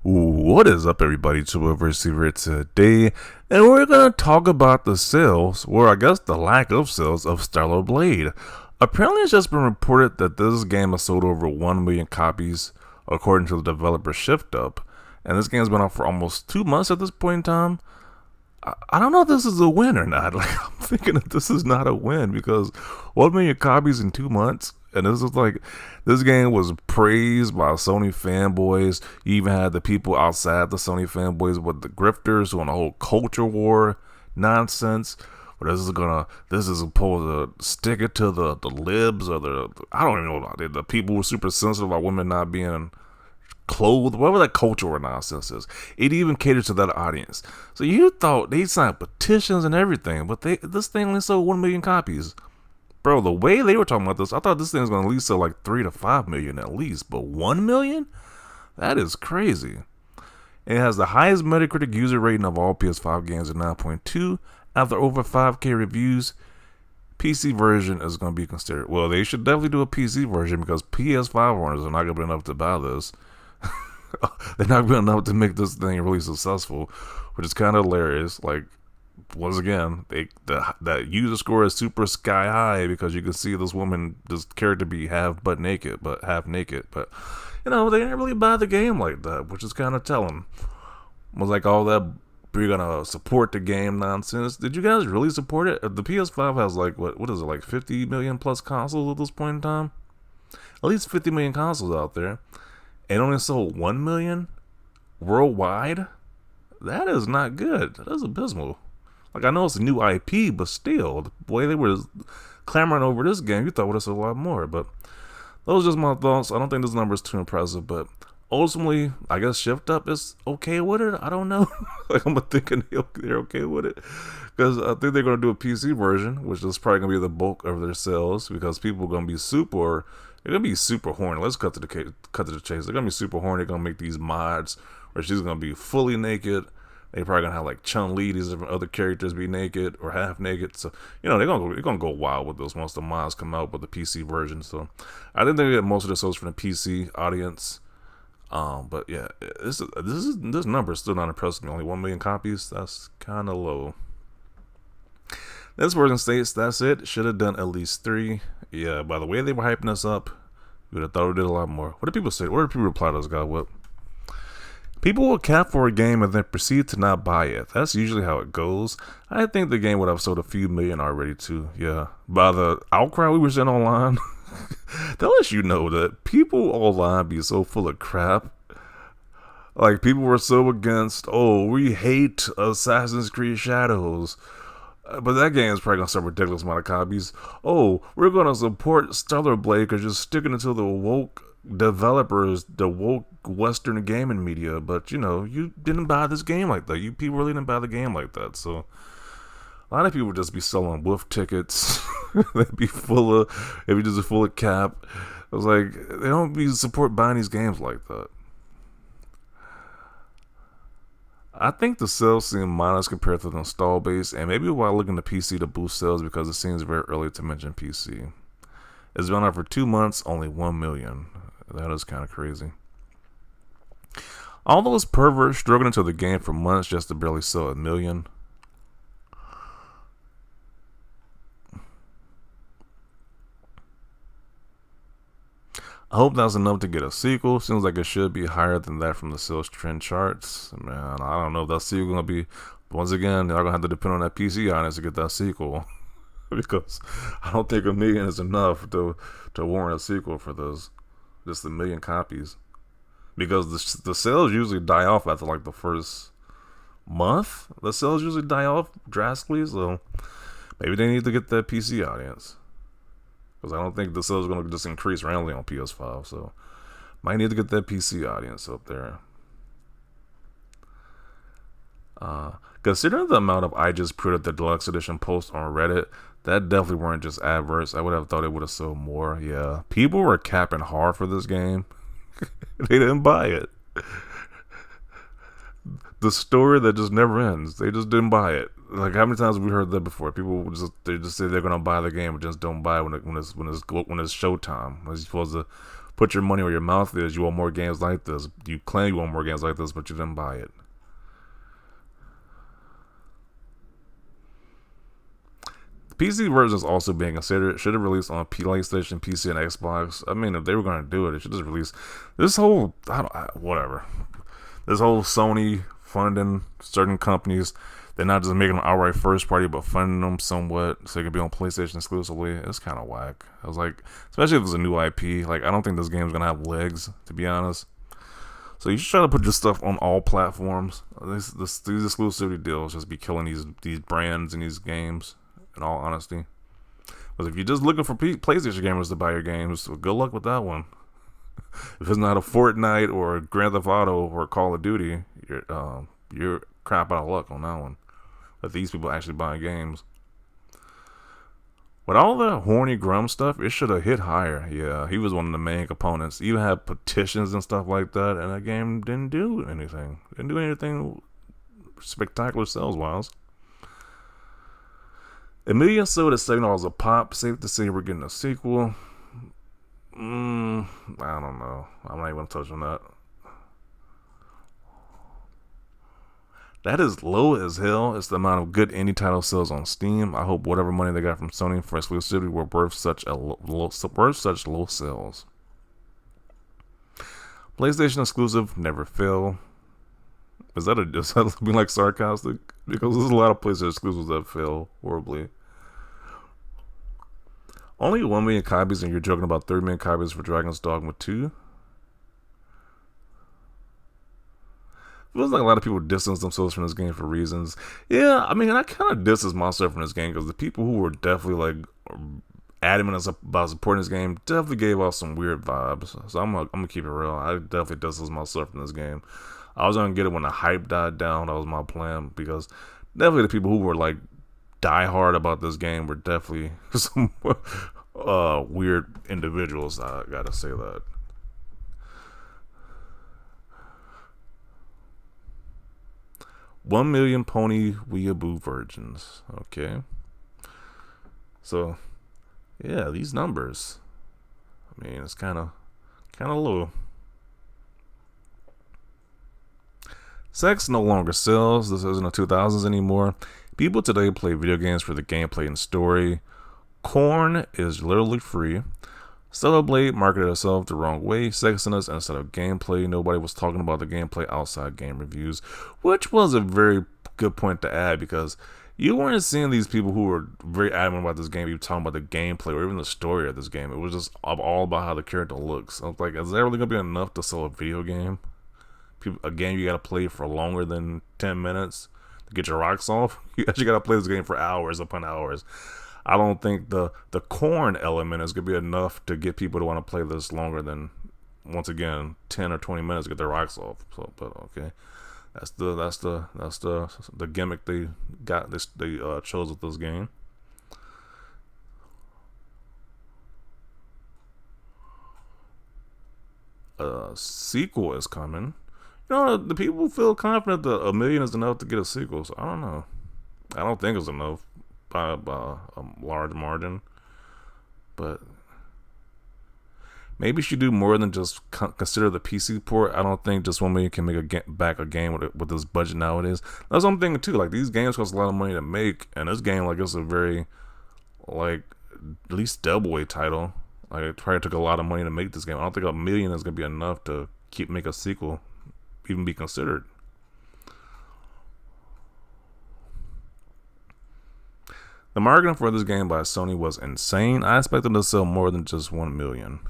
What is up, everybody? It's your receiver today, and we're gonna talk about the sales, or I guess the lack of sales, of Stellar Blade. Apparently, it's just been reported that this game has sold over 1 million copies, according to the developer Shift Up, and this game's been out for almost 2 months at this point in time. I don't know if this is a win or not. Like, I'm thinking that this is not a win because 1 million copies in 2 months, and this game was praised by Sony fanboys. You even had the people outside the Sony fanboys with the grifters doing a whole culture war nonsense. But this is supposed to stick it to the libs or I don't even know, the people who are super sensitive about women not being clothed, whatever that cultural nonsense is. It even caters to that audience. So you thought they signed petitions and everything, but this thing only sold 1 million copies. Bro, the way they were talking about this, I thought this thing was going to at least sell like 3 to 5 million at least, but 1 million? That is crazy. It has the highest Metacritic user rating of all PS5 games at 9.2 after over 5K reviews. PC version is going to be considered. Well, they should definitely do a PC version because PS5 owners are not going to be enough to buy this. They're not good enough to make this thing really successful, which is kind of hilarious. Like, once again, that user score is super sky high because you can see this woman, this character, be half naked. But they didn't really buy the game like that, which is kind of telling. It was like all that we're gonna support the game nonsense. Did you guys really support it? The PS5 has like what is it, like 50 million plus consoles at this point in time? At least 50 million consoles out there. And only sold 1 million worldwide? That is not good. That is abysmal. Like, I know it's a new IP, but still, the way they were clamoring over this game, you thought would have sold a lot more. But those are just my thoughts. I don't think this number is too impressive, but ultimately, I guess Shift Up is okay with it. I don't know. Like, I'm thinking they're okay with it. Because I think they're going to do a PC version, which is probably going to be the bulk of their sales, because people are going to be they're gonna be super horny. Let's cut to the chase. They're gonna be super horny. They're gonna make these mods where she's gonna be fully naked. They're probably gonna have like Chun-Li, these different other characters be naked or half naked. So they're gonna go wild with this once the mods come out with the PC version. So I think they get most of the sales from the PC audience. But yeah, this number is still not impressive. Only 1 million copies. That's kind of low. This version states that's it. Should have done at least 3. Yeah, by the way they were hyping us up, you would have thought we did a lot more. What did people say? What did people reply to this guy with? People will cap for a game and then proceed to not buy it. That's usually how it goes. I think the game would have sold a few million already too. Yeah, by the outcry we were seeing online, that lets you know that people online be so full of crap. Like, people were so against, we hate Assassin's Creed Shadows. But that game is probably going to sell a ridiculous amount of copies. We're going to support Stellar Blade because you're sticking it to the woke developers, the woke Western gaming media. But, you didn't buy this game like that. You people really didn't buy the game like that. So, a lot of people would just be selling wolf tickets. It'd be just full of cap. I was like, they don't be support buying these games like that. I think the sales seem modest compared to the install base, and maybe while looking to PC to boost sales because it seems very early to mention PC. It's been out for 2 months, only 1 million. That is kind of crazy. All those perverts struggling to the game for months just to barely sell 1 million. I hope that's enough to get a sequel. Seems like it should be higher than that from the sales trend charts. Man, I don't know if that sequel gonna be. Once again, they're gonna have to depend on that PC audience to get that sequel, because I don't think 1 million is enough to warrant a sequel for this. Just 1 million copies, because the sales usually die off after like the first month. The sales usually die off drastically, so maybe they need to get that PC audience. Because I don't think the sales are going to just increase randomly on PS5. So, might need to get that PC audience up there. Considering the amount of I just printed the deluxe edition posts on Reddit, that definitely weren't just adverts. I would have thought it would have sold more. Yeah, people were capping hard for this game. They didn't buy it. The story that just never ends. They just didn't buy it. Like, how many times have we heard that before? People just say they're gonna buy the game, but just don't buy it when it's showtime. When you're supposed to put your money where your mouth is. You want more games like this. You claim you want more games like this, but you didn't buy it. PC version is also being considered. It should have released on PlayStation, PC, and Xbox. I mean, if they were going to do it, it should just release this whole, whatever. This whole Sony funding certain companies. They're not just making them outright first party, but funding them somewhat so they can be on PlayStation exclusively. It's kind of whack. I was like, especially if it's a new IP. Like, I don't think this game's going to have legs, to be honest. So you should try to put your stuff on all platforms. These exclusivity deals just be killing these brands and these games, in all honesty. Because if you're just looking for PlayStation gamers to buy your games, well, good luck with that one. If it's not a Fortnite or a Grand Theft Auto or Call of Duty, you're crap out of luck on that one. But these people actually buying games. With all the horny Grum stuff, it should have hit higher. Yeah, he was one of the main components. Even had petitions and stuff like that, and that game didn't do anything. Didn't do anything spectacular sales-wise. $1 million sold at $7 a pop. Safe to say we're getting a sequel. I don't know. I'm not even going to touch on that. That is low as hell. It's the amount of good indie title sales on Steam. I hope whatever money they got from Sony for exclusivity were worth such low sales. PlayStation exclusive never fail. Is that being like sarcastic? Because there's a lot of PlayStation exclusives that fail horribly. Only 1 million copies, and you're joking about 30 million copies for Dragon's Dogma 2. Feels like a lot of people distance themselves from this game for reasons. Yeah, I mean, I kind of distance myself from this game because the people who were definitely like adamant about supporting this game definitely gave off some weird vibes. So I'm gonna keep it real. I definitely distance myself from this game. I was gonna get it when the hype died down. That was my plan, because definitely the people who were like die hard about this game were definitely some weird individuals. I gotta say that. $1 million pony weeaboo virgins. Okay. So, yeah, these numbers. I mean, it's kind of low. Sex no longer sells. This isn't the 2000s anymore. People today play video games for the gameplay and story. Corn is literally free. Stellar Blade marketed itself the wrong way, sexiness instead of gameplay. Nobody was talking about the gameplay outside game reviews, which was a very good point to add, because you weren't seeing these people who were very adamant about this game even talking about the gameplay or even the story of this game. It was just all about how the character looks. I was like, is that really going to be enough to sell a video game? A game you got to play for longer than 10 minutes to get your rocks off? You actually got to play this game for hours upon hours. I don't think the corn element is going to be enough to get people to want to play this longer than, once again, 10 or 20 minutes to get their rocks off. So, but okay, that's the gimmick they got. They chose with this game. A sequel is coming. You know, the people feel confident that $1 million is enough to get a sequel. So I don't know. I don't think it's enough by a large margin, but maybe you should do more than just consider the PC port. I don't think just 1 million can make back a game with this budget nowadays. That's what I'm thinking too. Like, these games cost a lot of money to make, and this game, like, it's a very, like, at least double A title. Like, it probably took a lot of money to make this game. I don't think $1 million is gonna be enough to make a sequel even be considered. The marketing for this game by Sony was insane. I expected to sell more than just 1 million.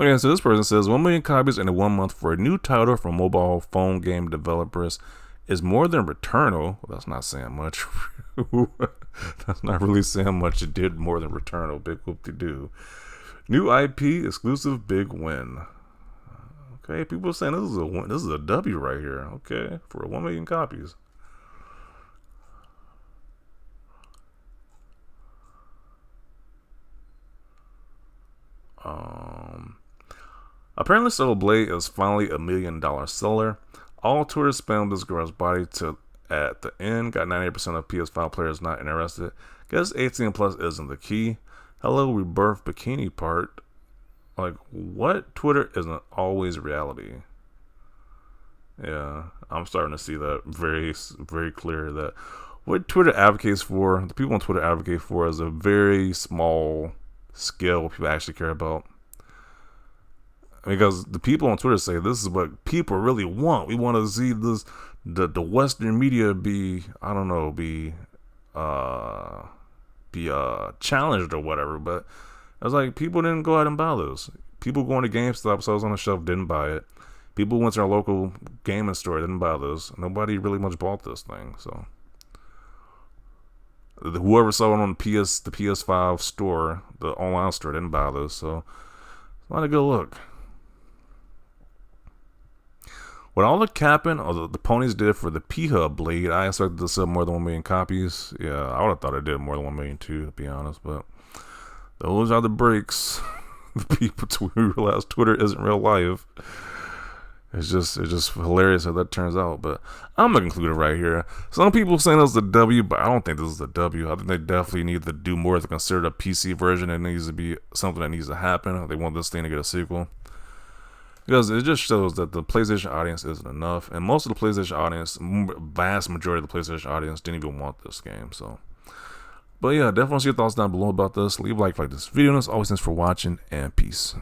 Okay, so this person says 1 million copies in 1 month for a new title from mobile phone game developers is more than Returnal. Well, that's not saying much. That's not really saying much. It did more than Returnal. Big whoop-de-doo. New IP exclusive, big win. Okay, people are saying this is a win. This is a W right here. Okay, for 1 million copies. Apparently, Stellar Blade is finally $1 million seller. All Twitter spammed this girl's body to at the end. Got 98% of PS5 players not interested. Guess 18 plus isn't the key. Hello, rebirth bikini part. Like, what? Twitter isn't always reality. Yeah, I'm starting to see that very, very clear that what Twitter advocates for, the people on Twitter advocate for, is a very small scale what people actually care about. Because the people on Twitter say this is what people really want. We want to see this, the Western media be, I don't know, challenged or whatever. But I was like, people didn't go out and buy this. People going to GameStop, so I was on the shelf, didn't buy it. People went to our local gaming store, didn't buy this. Nobody really much bought this thing. So whoever saw it on the PS5 store, the online store, didn't buy this. So it's not a good look. With all the capping or the ponies did for the P-Hub Blade, I expected to sell more than 1 million copies. Yeah, I would have thought it did more than 1 million too, to be honest. But those are the breaks. The people realize Twitter isn't real life. It's just hilarious how that turns out. But I'm gonna conclude it right here. Some people saying this is a W, but I don't think this is a W. I think they definitely need to do more to consider the PC version. It needs to be something that needs to happen. They want this thing to get a sequel. Because it just shows that the PlayStation audience isn't enough. And most of the PlayStation audience, vast majority of the PlayStation audience, didn't even want this game. So, but yeah, definitely see your thoughts down below about this. Leave a like this video. And as always, thanks for watching, and peace.